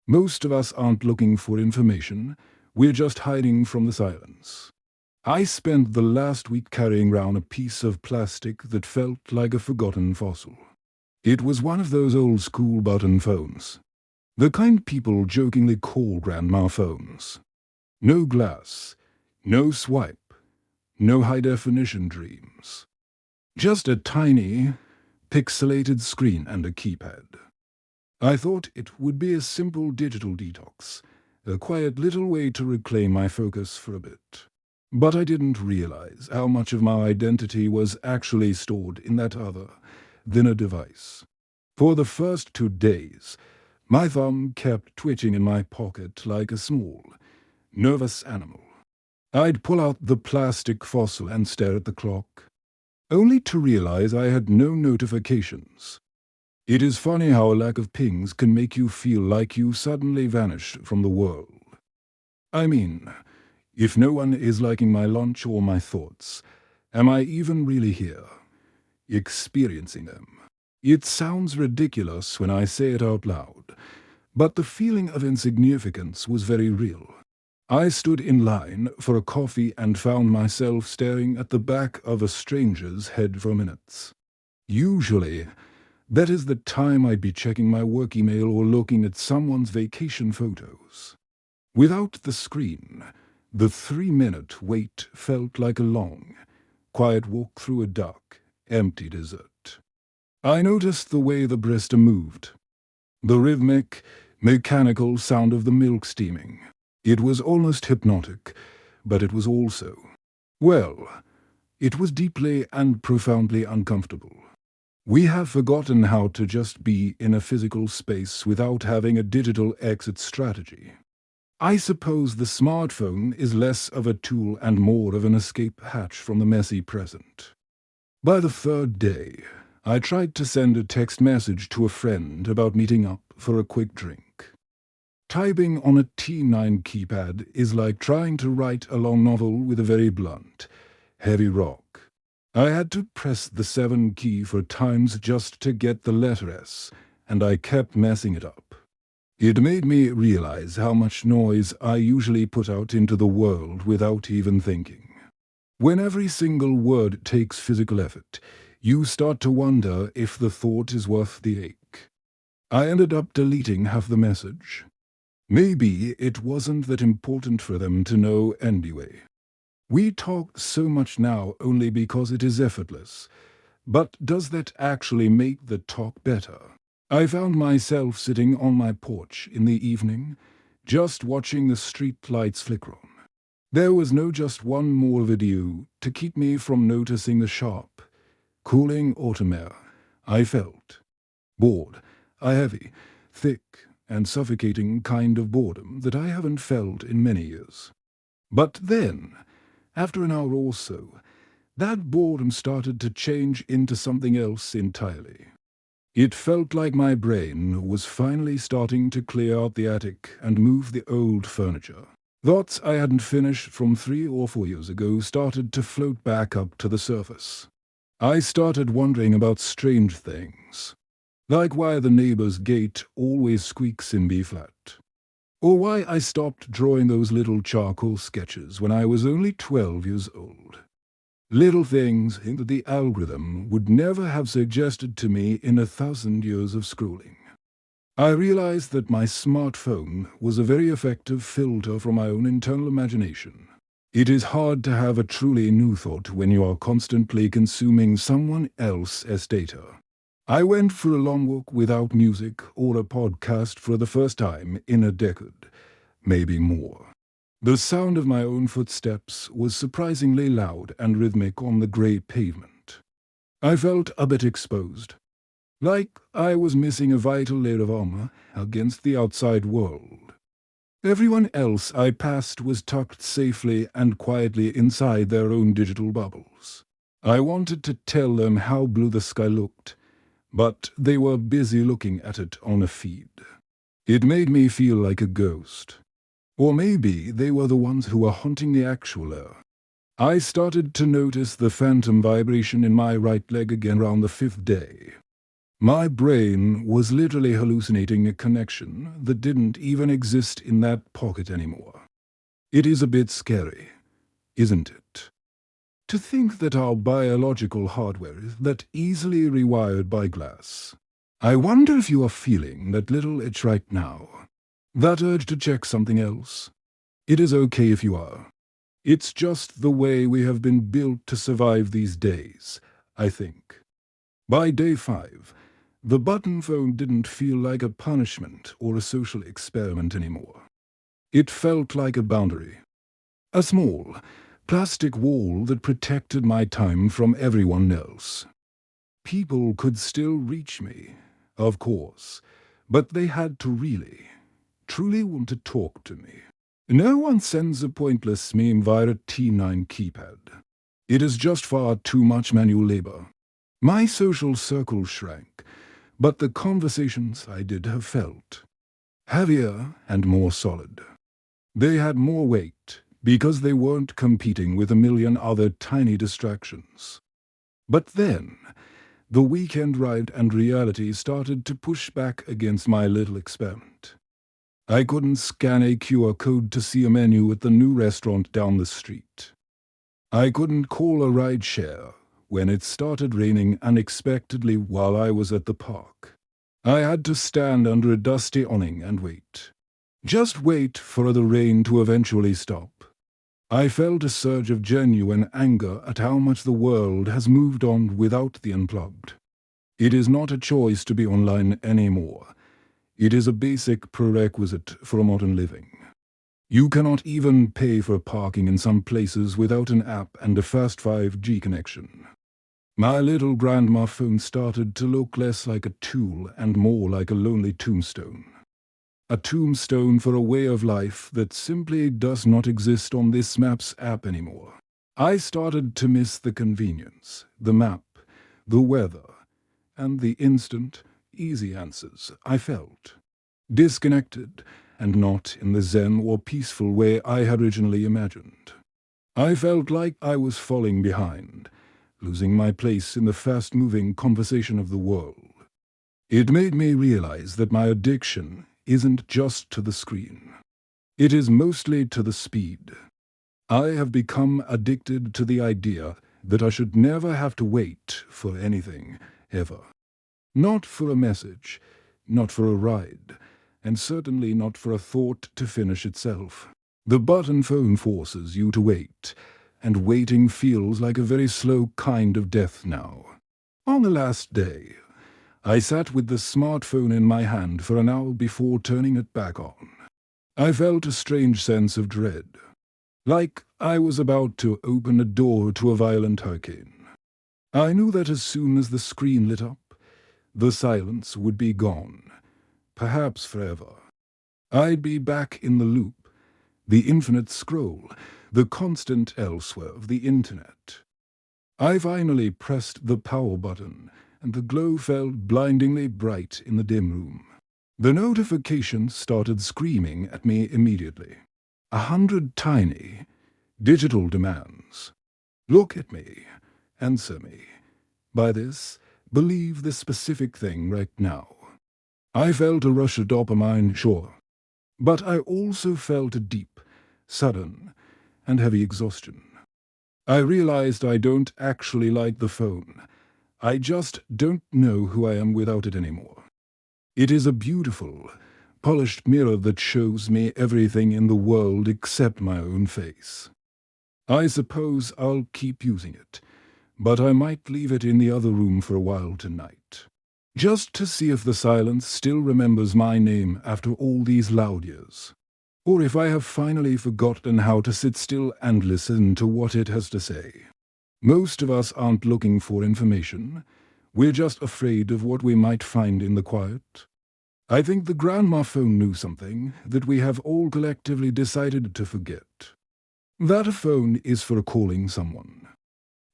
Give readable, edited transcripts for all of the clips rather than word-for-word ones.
Most of us aren't looking for information, we're just hiding from the silence. I spent the last week carrying around a piece of plastic that felt like a forgotten fossil. It was one of those old-school button phones. The kind people jokingly call grandma phones. No glass, no swipe, no high-definition dreams. Just a tiny, pixelated screen and a keypad. I thought it would be a simple digital detox, a quiet little way to reclaim my focus for a bit. But I didn't realize how much of my identity was actually stored in that other, thinner device. For the first 2 days, my thumb kept twitching in my pocket like a small, nervous animal. I'd pull out the plastic fossil and stare at the clock, only to realize I had no notifications. It is funny how a lack of pings can make you feel like you suddenly vanished from the world. I mean, if no one is liking my lunch or my thoughts, am I even really here, experiencing them? It sounds ridiculous when I say it out loud, but the feeling of insignificance was very real. I stood in line for a coffee and found myself staring at the back of a stranger's head for minutes. Usually, that is the time I'd be checking my work email or looking at someone's vacation photos. Without the screen, the 3-minute wait felt like a long, quiet walk through a dark, empty desert. I noticed the way the barista moved. The rhythmic, mechanical sound of the milk steaming. It was almost hypnotic, but it was also, well, it was deeply and profoundly uncomfortable. We have forgotten how to just be in a physical space without having a digital exit strategy. I suppose the smartphone is less of a tool and more of an escape hatch from the messy present. By the 3rd day, I tried to send a text message to a friend about meeting up for a quick drink. Typing on a T9 keypad is like trying to write a long novel with a very blunt, heavy rock. I had to press the 7 key for times just to get the letter S, and I kept messing it up. It made me realize how much noise I usually put out into the world without even thinking. When every single word takes physical effort, you start to wonder if the thought is worth the ache. I ended up deleting half the message. Maybe it wasn't that important for them to know anyway. We talk so much now only because it is effortless. But does that actually make the talk better? I found myself sitting on my porch in the evening, just watching the street lights flicker on. There was no just one more video to keep me from noticing the sharp, cooling autumn air. I felt bored, a heavy, thick, and suffocating kind of boredom that I haven't felt in many years. But then, after an hour or so, that boredom started to change into something else entirely. It felt like my brain was finally starting to clear out the attic and move the old furniture. Thoughts I hadn't finished from 3 or 4 years ago started to float back up to the surface. I started wondering about strange things, like why the neighbor's gate always squeaks in B-flat, or why I stopped drawing those little charcoal sketches when I was only 12 years old. Little things that the algorithm would never have suggested to me in 1,000 years of scrolling. I realized that my smartphone was a very effective filter from my own internal imagination. It is hard to have a truly new thought when you are constantly consuming someone else's data. I went for a long walk without music or a podcast for the first time in a decade, maybe more. The sound of my own footsteps was surprisingly loud and rhythmic on the grey pavement. I felt a bit exposed, like I was missing a vital layer of armor against the outside world. Everyone else I passed was tucked safely and quietly inside their own digital bubbles. I wanted to tell them how blue the sky looked, but they were busy looking at it on a feed. It made me feel like a ghost. Or maybe they were the ones who were haunting the actual air. I started to notice the phantom vibration in my right leg again around the 5th day. My brain was literally hallucinating a connection that didn't even exist in that pocket anymore. It is a bit scary, isn't it? To think that our biological hardware is that easily rewired by glass. I wonder if you are feeling that little itch right now. That urge to check something else. It is okay if you are. It's just the way we have been built to survive these days, I think. By day 5, the button phone didn't feel like a punishment or a social experiment anymore. It felt like a boundary. A small, plastic wall that protected my time from everyone else. People could still reach me, of course, but they had to really, truly want to talk to me. No one sends a pointless meme via a T9 keypad. It is just far too much manual labor. My social circle shrank, but the conversations I did have felt heavier and more solid. They had more weight because they weren't competing with a million other tiny distractions. But then, the weekend ride and reality started to push back against my little experiment. I couldn't scan a QR code to see a menu at the new restaurant down the street. I couldn't call a rideshare when it started raining unexpectedly while I was at the park. I had to stand under a dusty awning and wait. Just wait for the rain to eventually stop. I felt a surge of genuine anger at how much the world has moved on without the unplugged. It is not a choice to be online anymore. It is a basic prerequisite for modern living. You cannot even pay for parking in some places without an app and a fast 5G connection. My little grandma phone started to look less like a tool and more like a lonely tombstone. A tombstone for a way of life that simply does not exist on this Maps app anymore. I started to miss the convenience, the map, the weather, and the instant, easy answers I felt. Disconnected, and not in the zen or peaceful way I had originally imagined. I felt like I was falling behind, losing my place in the fast-moving conversation of the world. It made me realize that my addiction isn't just to the screen. It is mostly to the speed. I have become addicted to the idea that I should never have to wait for anything, ever. Not for a message, not for a ride, and certainly not for a thought to finish itself. The button phone forces you to wait, and waiting feels like a very slow kind of death now. On the last day, I sat with the smartphone in my hand for an hour before turning it back on. I felt a strange sense of dread, like I was about to open a door to a violent hurricane. I knew that as soon as the screen lit up, the silence would be gone, perhaps forever. I'd be back in the loop, the infinite scroll, the constant elsewhere of the internet. I finally pressed the power button, and the glow felt blindingly bright in the dim room. The notification started screaming at me immediately. 100 tiny, digital demands. Look at me. Answer me. By this, believe this specific thing right now. I felt a rush of dopamine, sure. But I also felt a deep, sudden, and heavy exhaustion. I realized I don't actually like the phone. I just don't know who I am without it anymore. It is a beautiful, polished mirror that shows me everything in the world except my own face. I suppose I'll keep using it, but I might leave it in the other room for a while tonight. Just to see if the silence still remembers my name after all these loud years. Or if I have finally forgotten how to sit still and listen to what it has to say. Most of us aren't looking for information. We're just afraid of what we might find in the quiet. I think the grandma phone knew something that we have all collectively decided to forget. That a phone is for calling someone.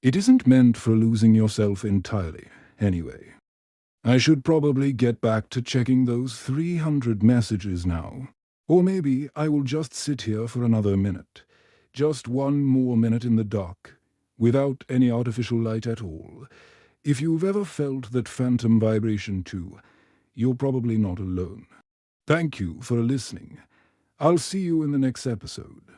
It isn't meant for losing yourself entirely, anyway. I should probably get back to checking those 300 messages now. Or maybe I will just sit here for another minute. Just one more minute in the dark, without any artificial light at all, If you've ever felt that phantom vibration too, you're probably not alone. Thank you for listening. I'll see you in the next episode.